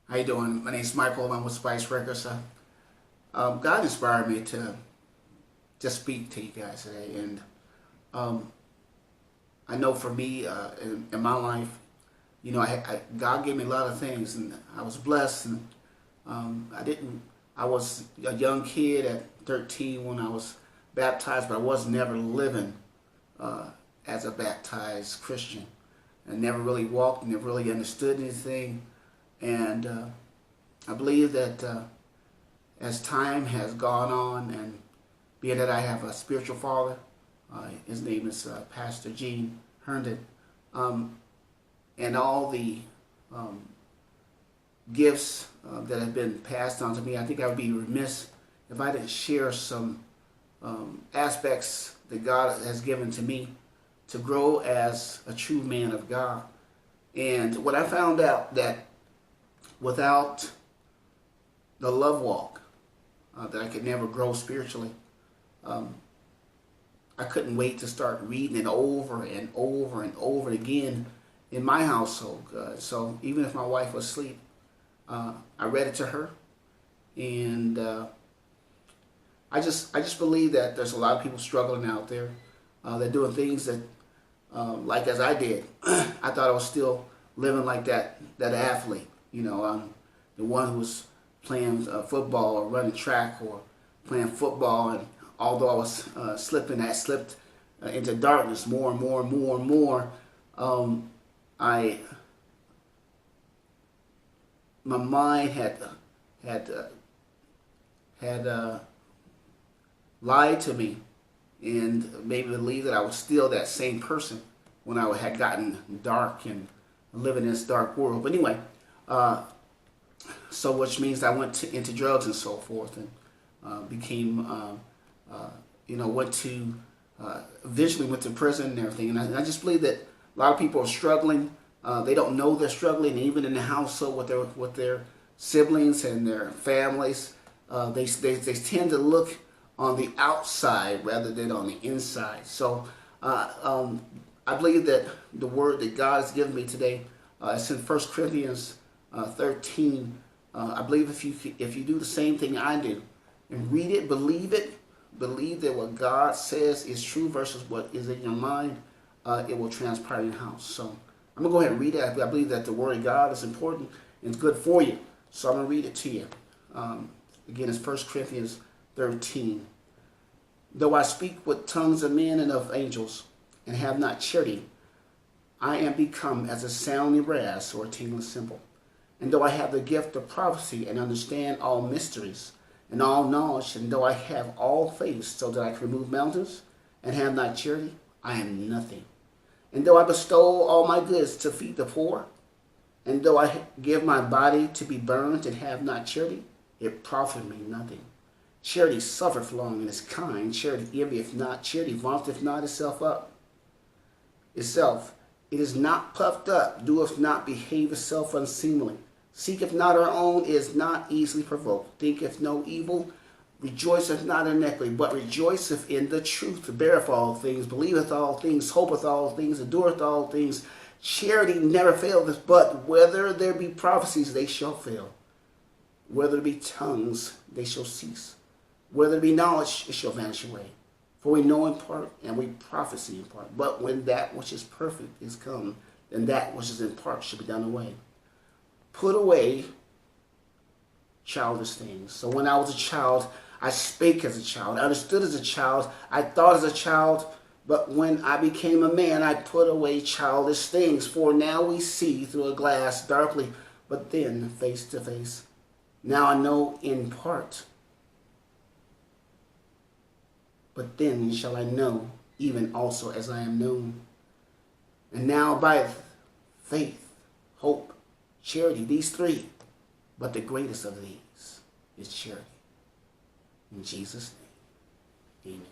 How you doing? My name is Michael. I'm with SpiceRecordz. God inspired me to just speak to you guys today, and um, I know for me in my life, God gave me a lot of things, and I was blessed. And I didn't. I was a young kid at 13 when I was baptized, but I was never living uh, as a baptized Christian, and never really walked, never really understood anything. And I believe that as time has gone on, and being that I have a spiritual father, his name is Pastor Gene Herndon, um, and all the um, gifts that have been passed on to me, I think I would be remiss if I didn't share some aspects that God has given to me to grow as a true man of God. And what I found out that without the love walk, that I could never grow spiritually. I couldn't wait to start reading it over and over and over again in my household. So even if my wife was asleep, I read it to her, and I just believe that there's a lot of people struggling out there. They're doing things that, like as I did, I thought I was still living like that athlete. The one who was playing football or running track or playing football, and although I was slipping, I slipped into darkness more and more and more and more. I My mind had lied to me and made me believe that I was still that same person when I had gotten dark and living in this dark world. But anyway, so which means I went into drugs and so forth, and became, went to, eventually went to prison and everything. And I just believe that a lot of people are struggling. They don't know they're struggling, even in the household with their siblings and their families. They tend to look on the outside rather than on the inside. So I believe that the word that God has given me today, it's in 1 Corinthians 13. I believe if you do the same thing I do and read it, believe that what God says is true versus what is in your mind, it will transpire in your house. So I'm going to go ahead and read it. I believe that the word of God is important and it's good for you. So I'm going to read it to you. Again, it's 1 Corinthians 13. Though I speak with tongues of men and of angels and have not charity, I am become as a sounding brass or a tingling cymbal. And though I have the gift of prophecy and understand all mysteries and all knowledge, and though I have all faith so that I can remove mountains and have not charity, I am nothing. And though I bestow all my goods to feed the poor, and though I give my body to be burned and have not charity, it profiteth me nothing. Charity suffereth long and is kind. Charity envieth not. Charity vaunteth not itself up. It is not puffed up, doeth not behave itself unseemly, seeketh not her own, is not easily provoked, thinketh no evil, rejoiceth not in iniquity, but rejoiceth in the truth, beareth all things, believeth all things, hopeth all things, endureth all things. Charity never faileth, but whether there be prophecies, they shall fail. Whether there be tongues, they shall cease. Whether there be knowledge, it shall vanish away. For we know in part, and we prophesy in part. But when that which is perfect is come, then that which is in part shall be done away. Put away childish things. So when I was a child, I spake as a child. I understood as a child. I thought as a child. But when I became a man, I put away childish things. For now we see through a glass darkly, but then face to face. Now I know in part, but then shall I know, even also as I am known. And now by faith, hope, charity, these three, but the greatest of these is charity. In Jesus' name, amen.